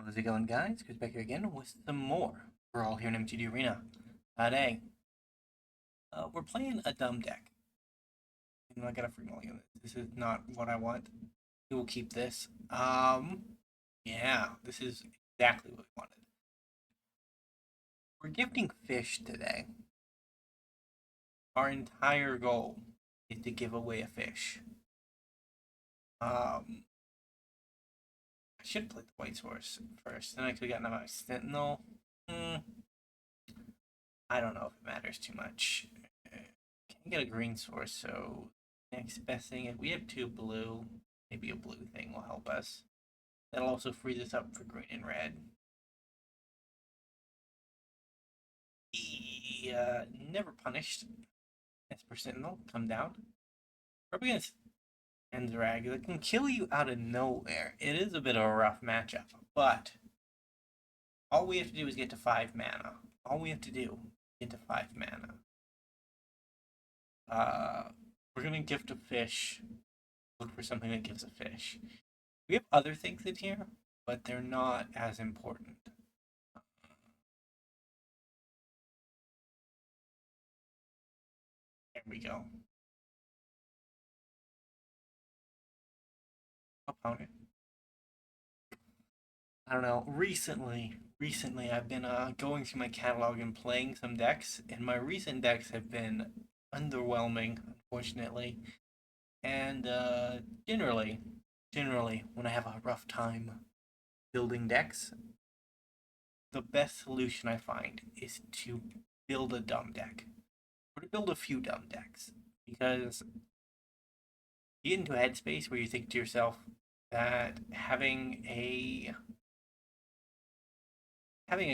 How's it going, guys? Chris back here again with some more. We're all here in MTD Arena. Today, we're playing a dumb deck. And I got a freaking look at this. This is not what I want. We will keep this. Yeah, this is exactly what we wanted. We're gifting fish today. Our entire goal is to give away a fish. I should play the white source first. Then I could have gotten my sentinel. I don't know if it matters too much. Can't get a green source, so next best thing, if we have two blue, maybe a blue thing will help us. That'll also free us up for green and red. Never punished. Esper Sentinel, come down. Probably against Endrag, that can kill you out of nowhere. It is a bit of a rough matchup, but all we have to do is get to 5 mana. All we have to do is get to 5 mana. We're gonna gift a fish. Look for something that gives a fish. We have other things in here, but they're not as important. There we go. Opponent. I don't know. Recently I've been going through my catalog and playing some decks, and my recent decks have been underwhelming, unfortunately. And generally, when I have a rough time building decks, the best solution I find is to build a dumb deck, or to build a few dumb decks, because you get into a headspace where you think to yourself that having a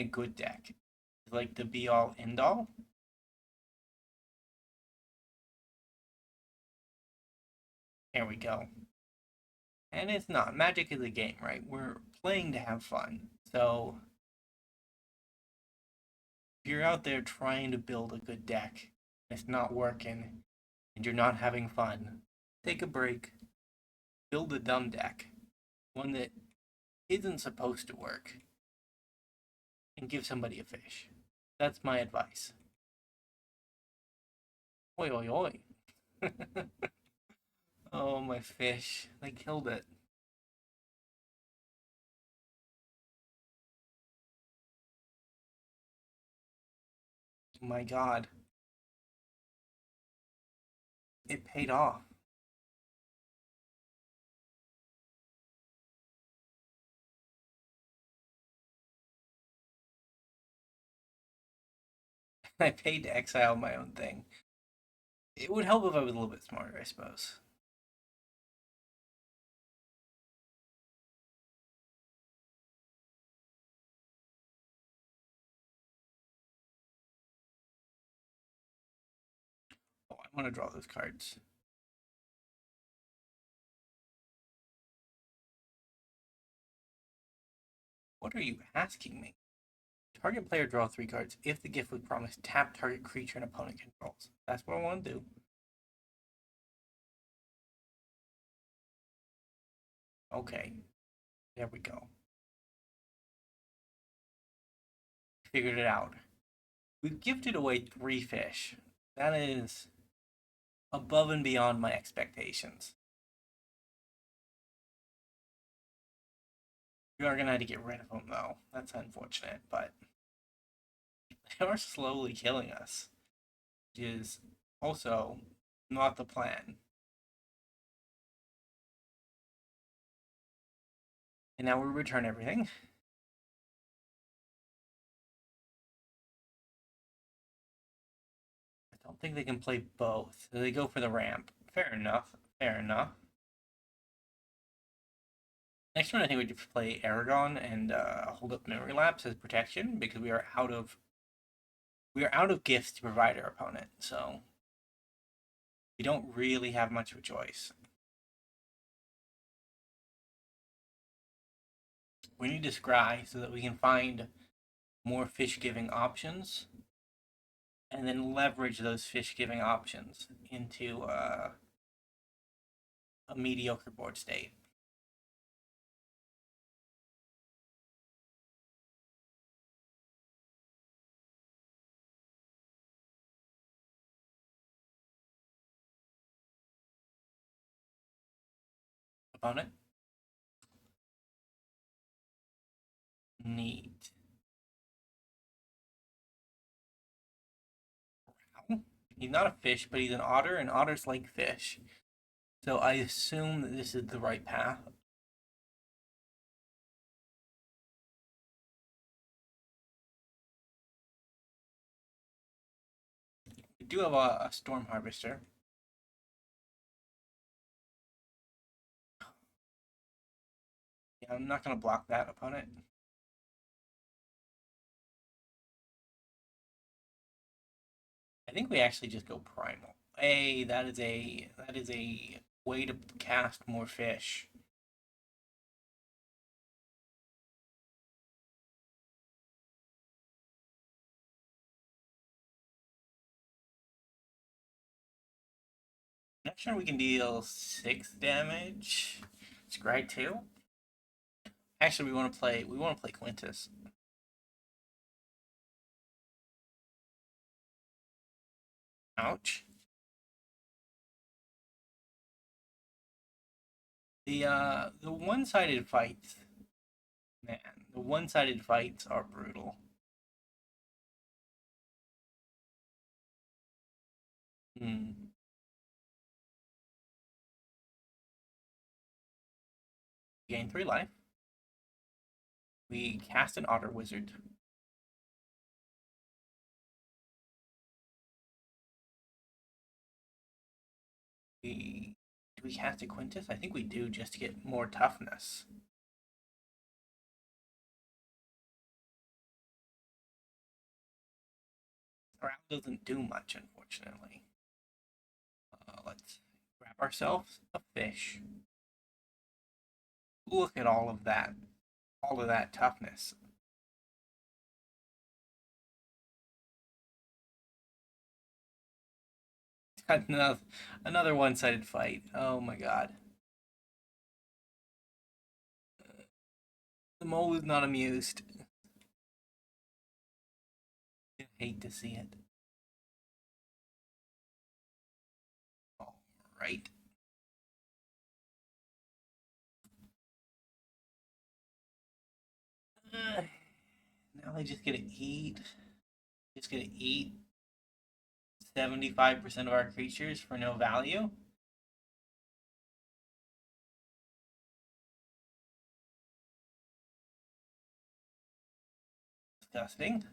good deck is like the be all end all. There we go. And it's not. Magic is a game, right? We're playing to have fun. So if you're out there trying to build a good deck, and it's not working, and you're not having fun, take a break, build a dumb deck, one that isn't supposed to work, and give somebody a fish. That's my advice. Oi, oi, oi. Oh, my fish. They killed it. My god. It paid off. I paid to exile my own thing. It would help if I was a little bit smarter, I suppose. Oh, I want to draw those cards. What are you asking me? Target player draw 3 cards. If the gift was promised, tap target creature an opponent controls. That's what I want to do. Okay. There we go. Figured it out. We've gifted away 3 fish. That is above and beyond my expectations. We are going to have to get rid of them, though. That's unfortunate, but they are slowly killing us, which is also not the plan. And now we return everything. I don't think they can play both. So they go for the ramp. Fair enough. Fair enough. Next one, I think we could play Aragorn and hold up Memory Lapse as protection because we are out of gifts to provide our opponent. So we don't really have much of a choice. We need to scry so that we can find more fish giving options and then leverage those fish giving options into a mediocre board state. opponent. Neat. He's not a fish, but he's an otter, and otters like fish. So I assume that this is the right path. We do have a storm harvester. Yeah, I'm not gonna block that opponent. I think we actually just go primal. Hey, that is a way to cast more fish. Not sure we can deal 6 damage. Scry 2. Actually, we want to play Quintus. Ouch. The one-sided fights, man, the one-sided fights are brutal. Hmm. Gain 3 life. We cast an Otter Wizard. Do we cast a Quintus? I think we do, just to get more toughness. Round doesn't do much, unfortunately. Let's grab ourselves a fish. Look at all of that toughness. Another one-sided fight. Oh my god. The mole is not amused. I hate to see it. All right. Now I just gonna eat. Just gonna eat 75% of our creatures for no value. Disgusting.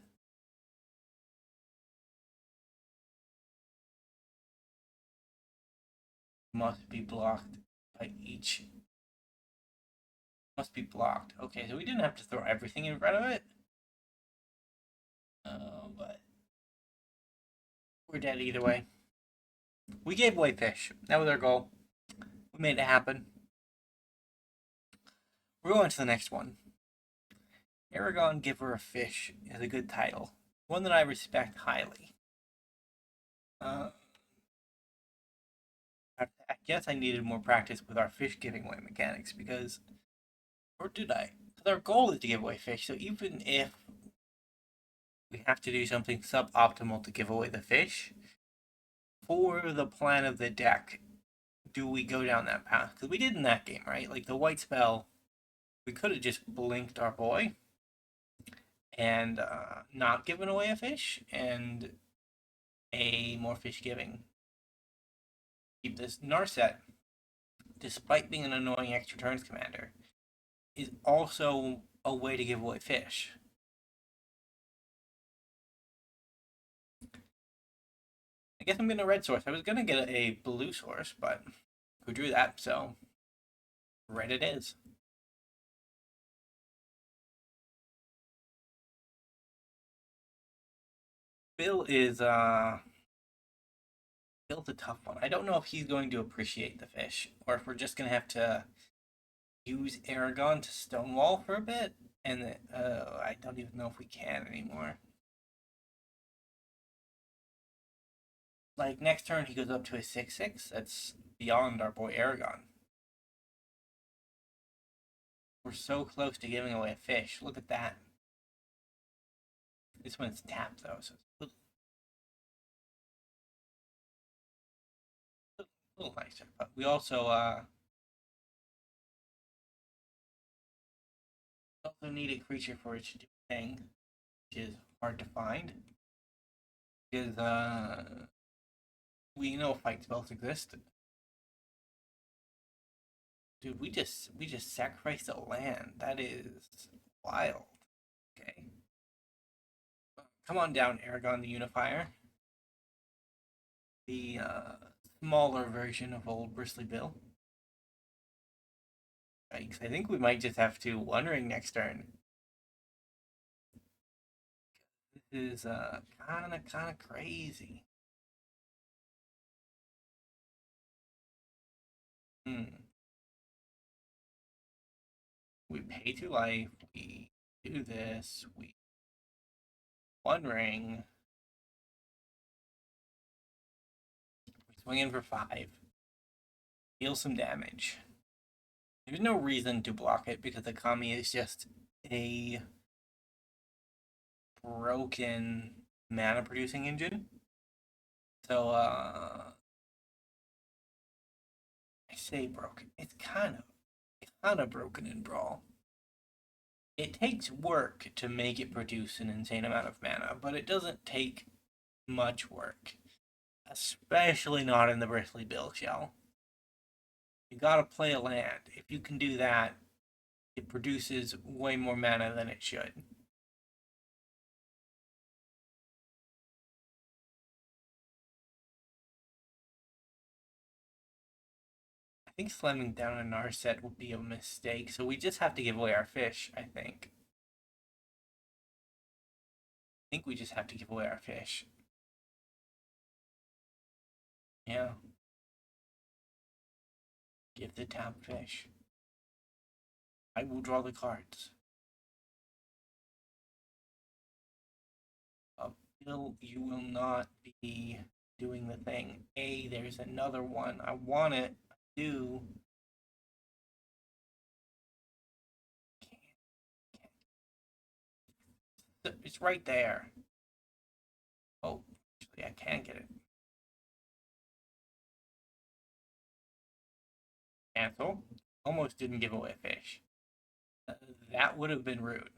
Must be blocked by each. Must be blocked. Okay, so we didn't have to throw everything in front of it. But we're dead either way. We gave away fish. That was our goal. We made it happen. We're going to the next one. Aragorn Giver of Fish is a good title. One that I respect highly. I guess I needed more practice with our fish giving away mechanics because, or did I? Because our goal is to give away fish, so even if we have to do something suboptimal to give away the fish, for the plan of the deck, do we go down that path? Because we did in that game, right? Like the white spell, we could have just blinked our boy and not given away a fish and a more fish giving. Keep this Narset, despite being an annoying extra turns commander, is also a way to give away fish. I guess I'm getting a red source. I was gonna get a blue source, but who drew that? So red it is. Bill is Bill's a tough one. I don't know if he's going to appreciate the fish, or if we're just gonna have to use Aragorn to stonewall for a bit, and I don't even know if we can anymore. Like next turn, he goes up to a 6/6. That's beyond our boy Aragorn. We're so close to giving away a fish. Look at that. This one's tapped though, so it's a little nicer. But we also also need a creature for it to do a thing, which is hard to find. Because we know fight spells exist. Dude, we just sacrificed a land. That is wild. Okay. Come on down, Aragorn the Unifier. The smaller version of old Bristly Bill. Yikes, I think we might just have to One Ring next turn. This is kinda crazy. We pay to life, we do this, we One Ring. We swing in for 5. Deal some damage. There's no reason to block it because the Kami is just a broken mana producing engine. So I say broken. It's kind of broken in Brawl. It takes work to make it produce an insane amount of mana, but it doesn't take much work. Especially not in the Bristly Bill shell. You gotta play a land. If you can do that, it produces way more mana than it should. I think slamming down a Narset would be a mistake, so we just have to give away our fish, I think. I think we just have to give away our fish. Yeah. Give the tap fish. I will draw the cards. Bill, you will not be doing the thing. There's another one. I want it. I do. It's right there. Oh, actually, I can't get it. Cancel. Almost didn't give away a fish. That would have been rude.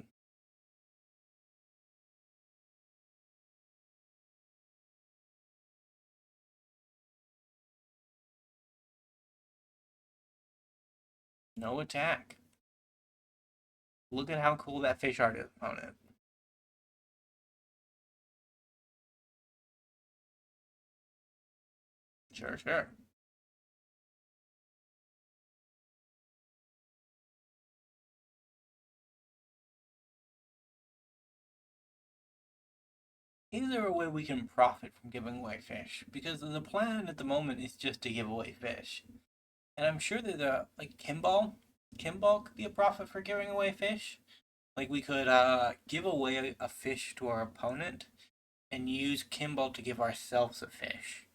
No attack. Look at how cool that fish art is on it. Sure, sure. Is there a way we can profit from giving away fish? Because the plan at the moment is just to give away fish. And I'm sure that like Kimball could be a profit for giving away fish. Like we could give away a fish to our opponent and use Kimball to give ourselves a fish.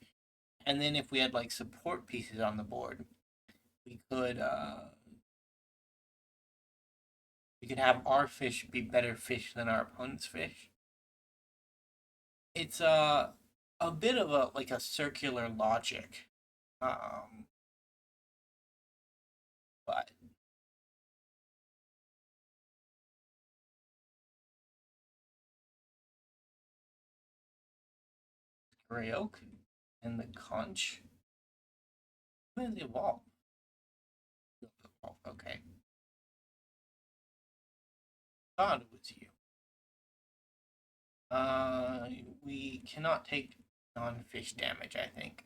And then if we had like support pieces on the board, we could have our fish be better fish than our opponent's fish. It's a bit of a like a circular logic. Um but Grey Oak and the Conch. Who is the Evolve? Okay. Thought it was you. We cannot take non-fish damage, I think.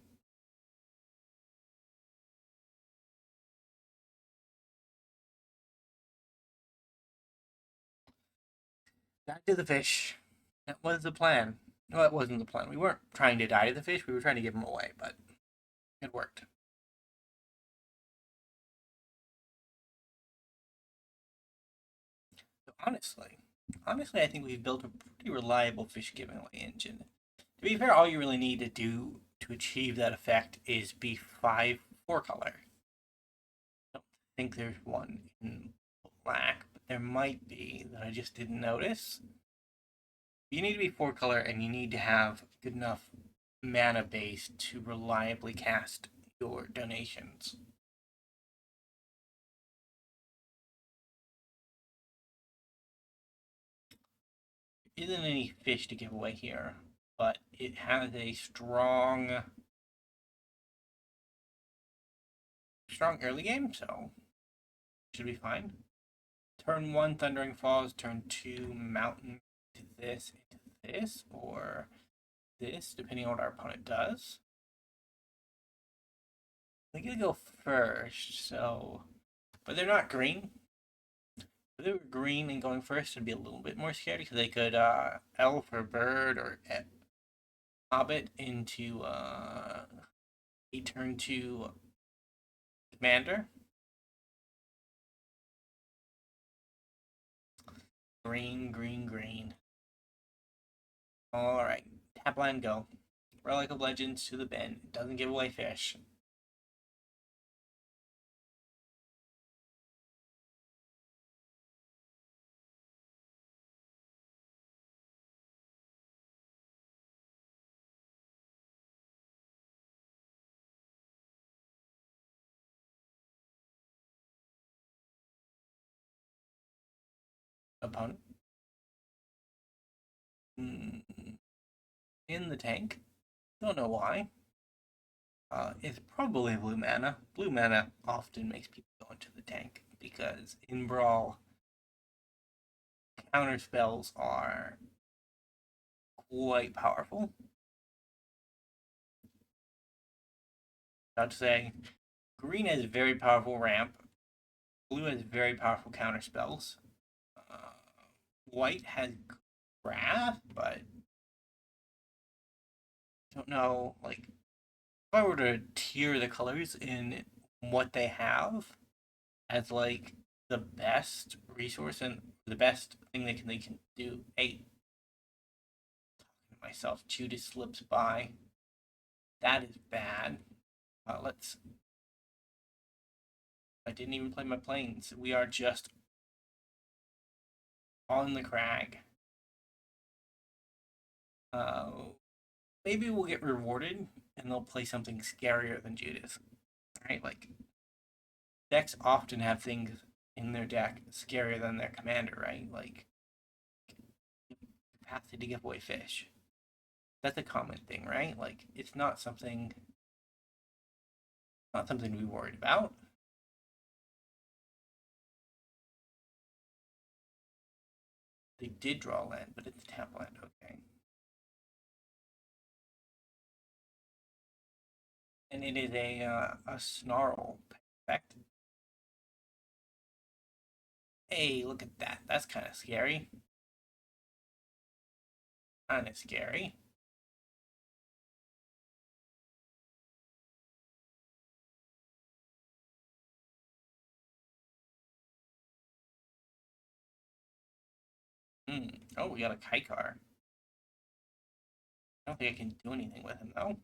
Back to the fish. That was the plan. No, that wasn't the plan. We weren't trying to die to the fish. We were trying to give them away, but it worked. So honestly, I think we've built a pretty reliable fish giving away engine. To be fair, all you really need to do to achieve that effect is be 5/4 color. I don't think there's one in black, but there might be that I just didn't notice. You need to be 4 color and you need to have good enough mana base to reliably cast your donations. isn't any fish to give away here, but it has a strong early game, so should be fine. Turn 1, Thundering Falls. Turn 2, Mountain into this, or this, depending on what our opponent does. They're gonna go first, so. But they're not green. If they were green and going first, I'd be a little bit more scared because they could elf or bird or hobbit into a turn 2 commander. Green, green, green. Alright. Tap land, go. Relic of Legends to the bin. It doesn't give away fish. Opponent. In the tank. Don't know why. It's probably blue mana. Blue mana often makes people go into the tank because in Brawl, counter spells are quite powerful. I'd say green has very powerful ramp. Blue has very powerful counter spells. White has Wrath, but I don't know. Like, if I were to tier the colors in what they have as like the best resource and the best thing they can do. Hey, myself, Judas slips by. That is bad. Let's. I didn't even play my planes. We are just on the crag. Uh, Maybe we'll get rewarded and they'll play something scarier than Judas. Right? Like, decks often have things in their deck scarier than their commander, right? Like, capacity to give away fish. That's a common thing, right? Like, it's not something to be worried about. They did draw land, but it's tap land, okay. And it is a snarl effect. Hey, look at that. That's kind of scary. Kind of scary. Oh, we got a Kaikar. I don't think I can do anything with him, though.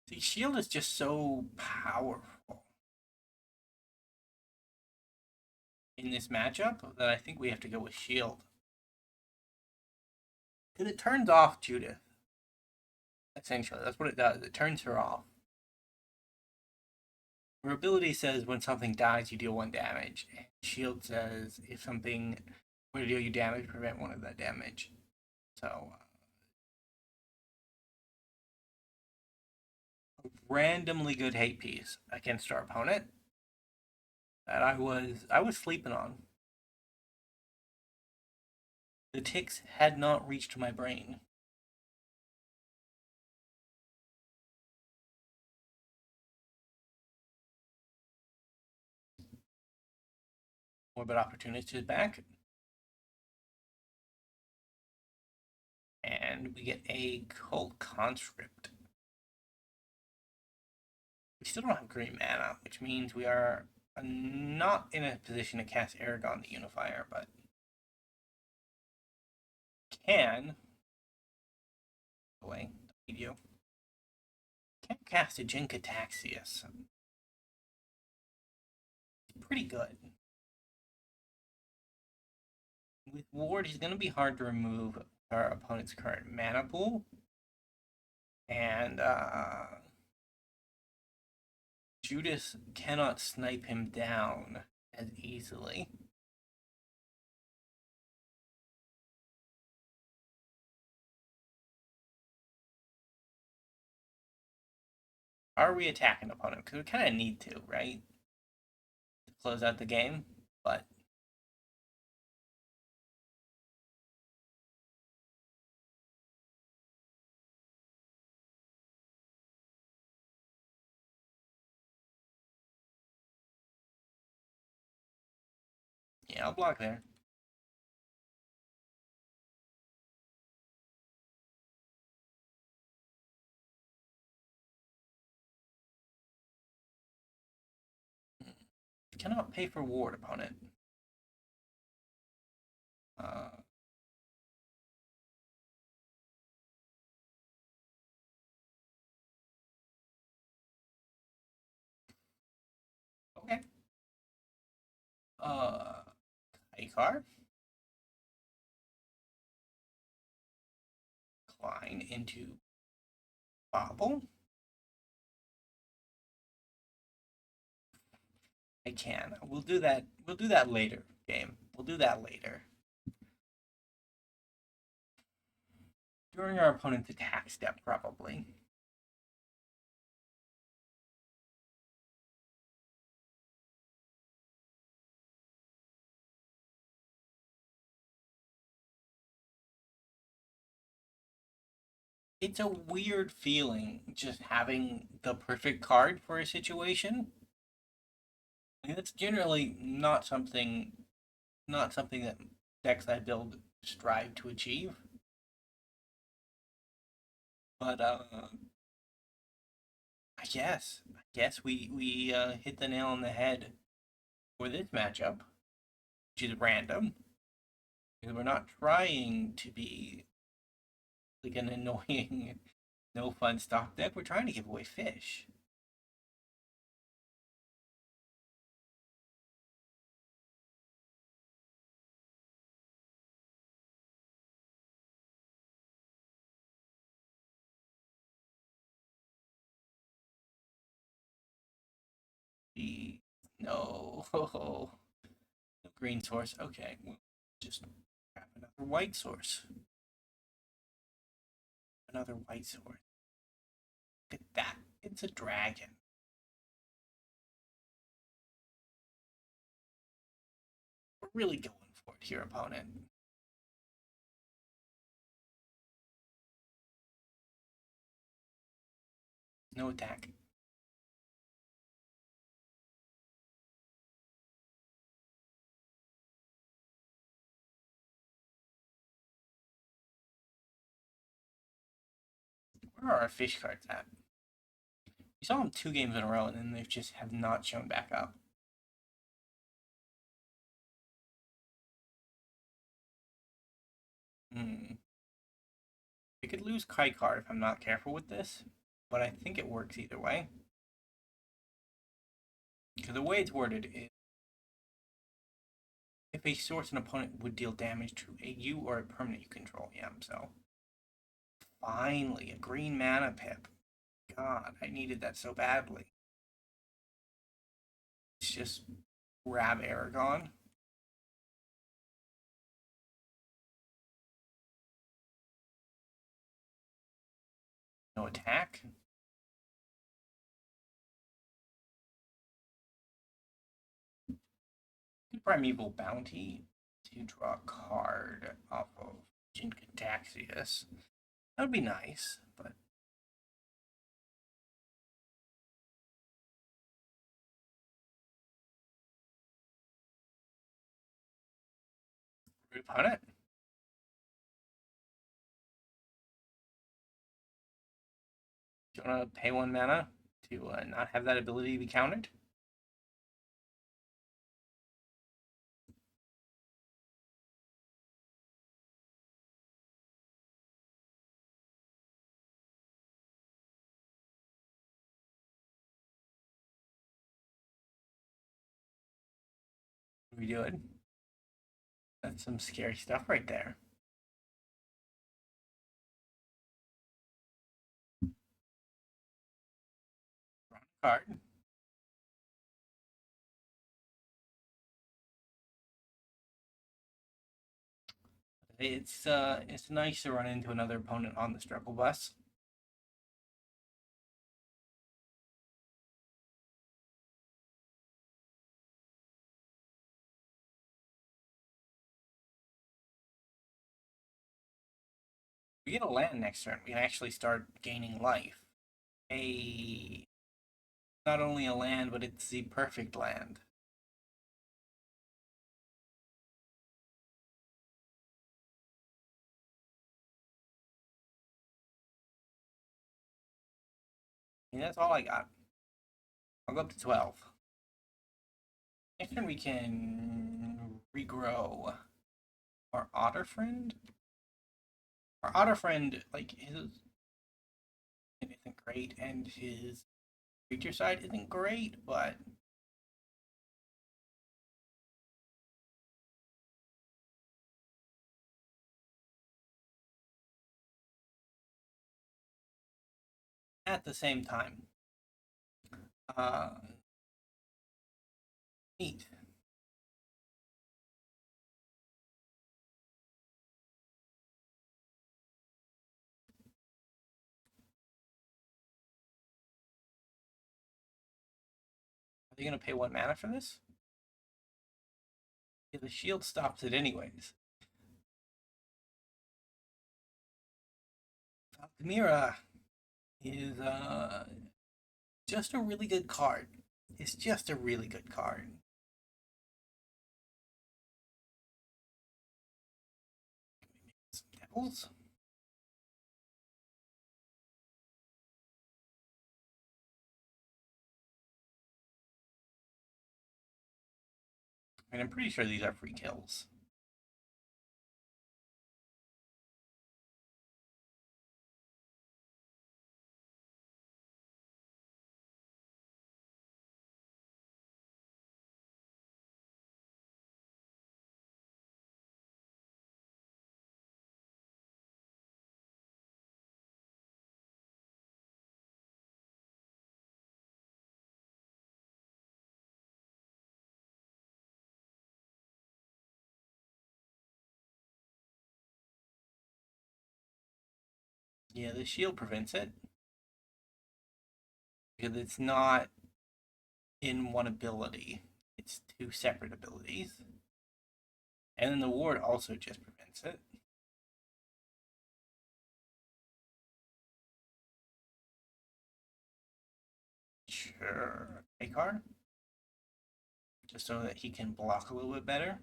See, Shield is just so powerful in this matchup that I think we have to go with Shield. Because it turns off Judith. Essentially, that's what it does. It turns her off. Her ability says when something dies, you deal 1 damage. And Shield says if something were to deal you damage, prevent 1 of that damage. So, a randomly good hate piece against our opponent that I was sleeping on. The ticks had not reached my brain. Morbid Opportunist is back. And we get a Cult Conscript. We still don't have green mana, which means we are not in a position to cast Aragorn the Unifier, but can. Away, video. Can cast a Jinka Taxius. Pretty good. With Ward, he's going to be hard to remove our opponent's current mana pool. And Judas cannot snipe him down as easily. Are we attacking opponent? Because we kind of need to, right? To close out the game. But yeah, I'll block there. Cannot pay for ward, opponent. Uh, okay. Icar. Klein into Bauble. I can. We'll do that. We'll do that later, game. We'll do that later. During our opponent's attack step, probably. It's a weird feeling just having the perfect card for a situation. That's generally not something that decks I build strive to achieve. But I guess we hit the nail on the head for this matchup, which is random because we're not trying to be like an annoying, no fun stock deck. We're trying to give away fish. The no, no green source. Okay, we'll just grab another white source. Another white source. Look at that. It's a dragon. We're really going for it here, opponent. No attack. Where are our fish cards at? We saw them 2 games in a row, and then they just have not shown back up. Hmm. We could lose Kai card if I'm not careful with this, but I think it works either way. Because the way it's worded is if a source an opponent would deal damage to a you or a permanent you control. Yeah, so finally a green mana pip. God, I needed that so badly. It's just grab Aragorn. No attack. Primeval Bounty to draw a card off of Jin-Gitaxias. That would be nice, but upon it. Do you want to pay 1 mana to not have that ability be countered? We do it. That's some scary stuff right there. Card. It's nice to run into another opponent on the struggle bus. We get a land next turn. We can actually start gaining life. A Not only a land, but it's the perfect land. And that's all I got. I'll go up to 12. Next turn we can regrow our otter friend. Our otter friend, like his isn't great, and his creature side isn't great, but at the same time, uh, neat. Are they gonna pay 1 mana for this? Yeah, the shield stops it anyways. Altamira is just a really good card. It's just a really good card. Some devils. And I'm pretty sure these are free kills. Yeah, the shield prevents it because it's not in one ability. It's two separate abilities. And then the ward also just prevents it. Sure. A card. Just so that he can block a little bit better.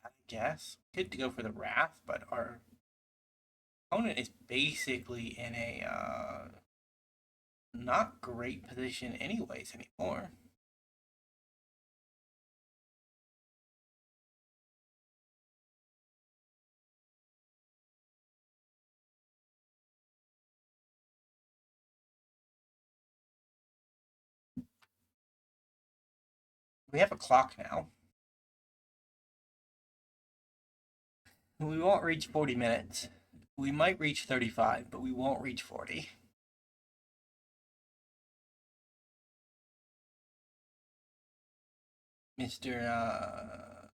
I guess. Good to go for the Wrath, but our opponent is basically in a not great position anyways anymore. We have a clock now. We won't reach 40 minutes. We might reach 35, but we won't reach 40. Mr.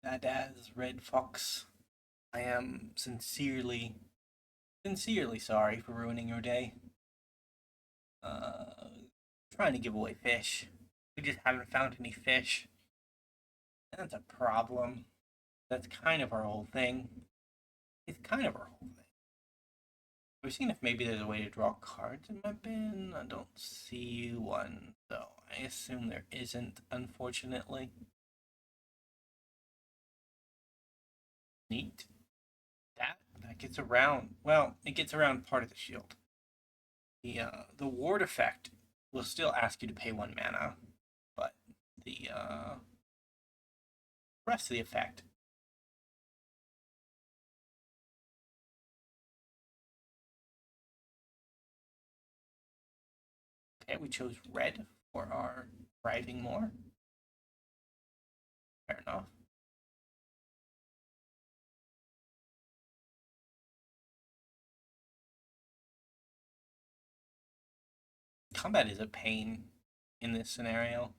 Nadaz Red Fox, I am sincerely sorry for ruining your day. Uh, Trying to give away fish. We just haven't found any fish. And that's a problem. That's kind of our whole thing. It's kind of our whole thing. We've seen if maybe there's a way to draw cards in my bin. I don't see one, so I assume there isn't, unfortunately. Neat. That gets around. Well, it gets around part of the shield. The ward effect will still ask you to pay 1 mana, but the rest of the effect. Okay, we chose red for our thriving more. Fair enough. Combat is a pain in this scenario.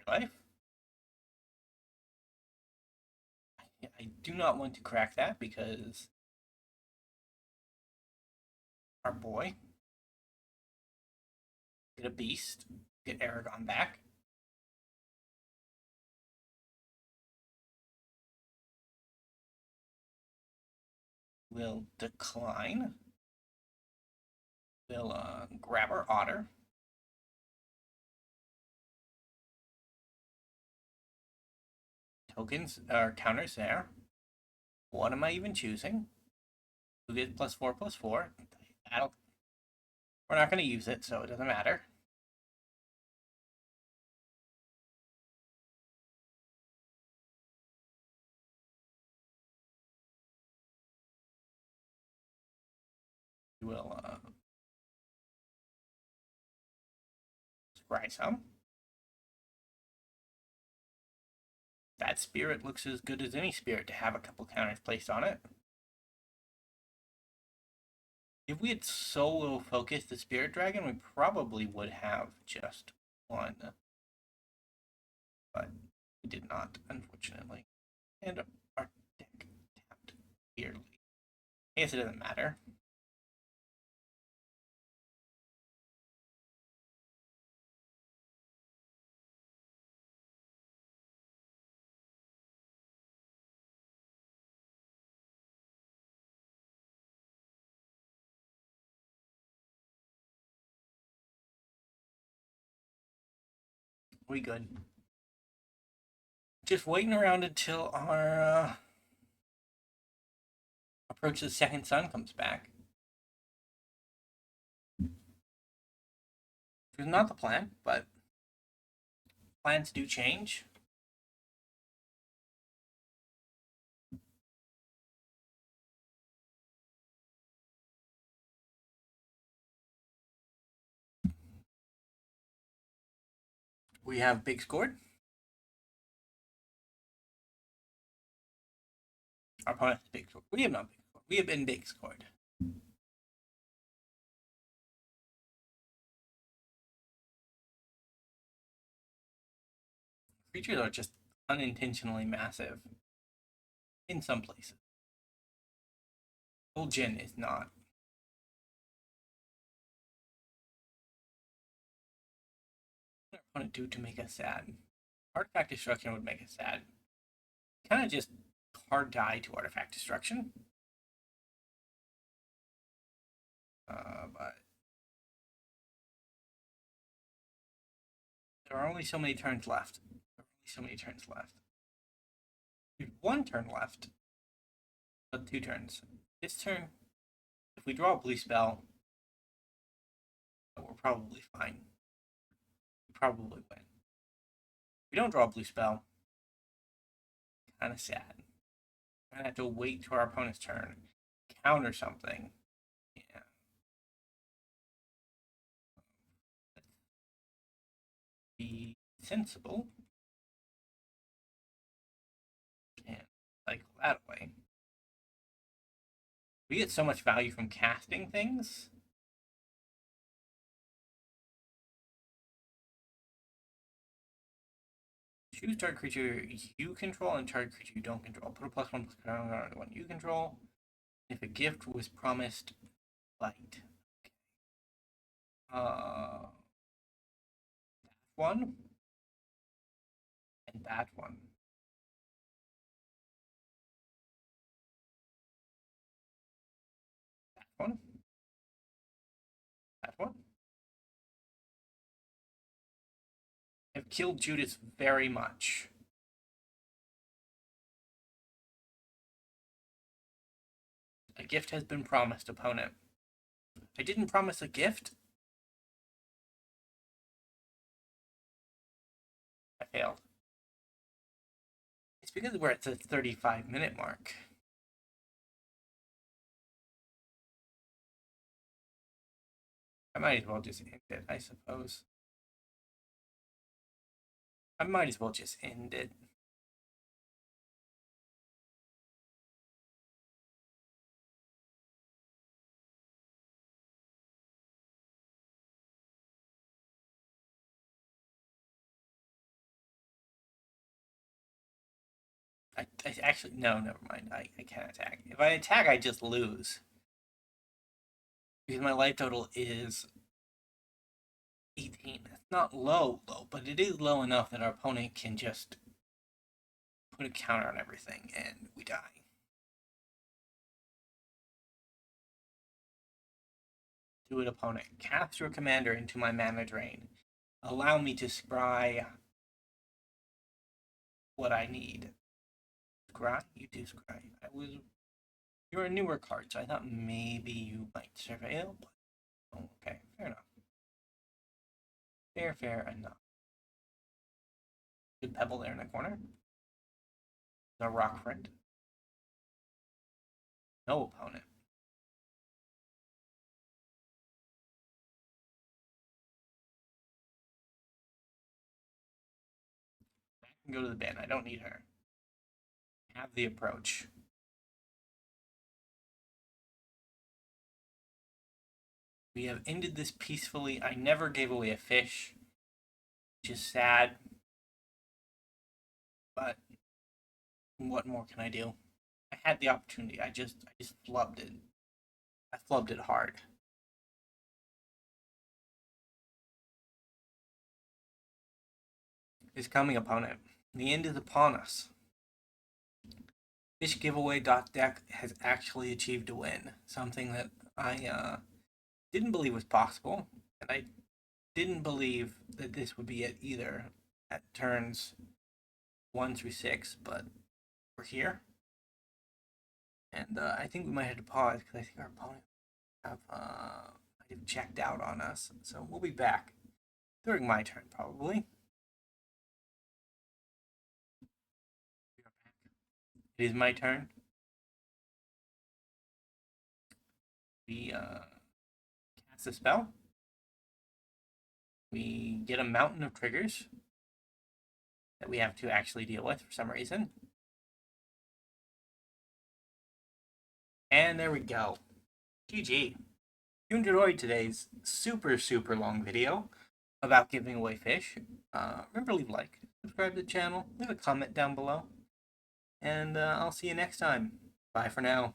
life. I do not want to crack that because our boy get a beast, get Aragorn back. We'll decline. We'll grab our otter. Tokens or counters there. What am I even choosing? Who gets +4/+4? That'll. We're not going to use it, so it doesn't matter. We will scry some. That spirit looks as good as any spirit to have a couple counters placed on it. If we had solo focused the spirit dragon, we probably would have just one. But we did not, unfortunately. And our deck tapped weirdly. I guess it doesn't matter. We good. Just waiting around until our Approach the Second Sun comes back. Which is not the plan, but plans do change. We have big scored. Our opponent's big scored. We have not big scored. We have been big scored. Creatures are just unintentionally massive in some places. Old Jin is not. What our opponent do to make us sad? Artifact Destruction would make us sad. Kind of just hard die to Artifact Destruction. But there are only so many turns left. We have one turn left. But 2 turns. This turn, if we draw a blue spell, we're probably fine. We probably win. If we don't draw a blue spell, kind of sad. We're gonna have to wait to our opponent's turn, counter something. Yeah. Be sensible. And cycle that away. We get so much value from casting things. Choose target creature you control and target creature you don't control. Put a +1/+1 on the one you control. If a gift was promised, light. Okay. That one. And that one. That one. That one. Have killed Judas very much. A gift has been promised, opponent. I didn't promise a gift. I failed. It's because we're at the 35-minute mark. I might as well just end it, I suppose. I might as well just end it. I actually, no, never mind. I can't attack. If I attack, I just lose. Because my life total is 18. It's not low, but it is low enough that our opponent can just put a counter on everything and we die. Do it, opponent. Cast your commander into my mana drain. Allow me to scry what I need. Scry? You do scry. You're a newer card, so I thought maybe you might surveil, but oh, okay, fair enough. Fair enough. Good pebble there in the corner. The rock friend. No opponent. I can go to the bin. I don't need her. Have the approach. We have ended this peacefully. I never gave away a fish, which is sad. But what more can I do? I had the opportunity. I just flubbed it. I flubbed it hard. Is coming, opponent. The end is upon us. Fish giveaway deck has actually achieved a win. Something that I didn't believe was possible, and I didn't believe that this would be it either at turns 1 through 6, but we're here. And I think we might have to pause because I think our opponent might have checked out on us. So we'll be back during my turn, probably. It is my turn. We cast a spell. We get a mountain of triggers that we have to actually deal with for some reason. And there we go. GG. You enjoyed today's super long video about giving away fish. Remember to leave a like, subscribe to the channel, leave a comment down below, and I'll see you next time. Bye for now.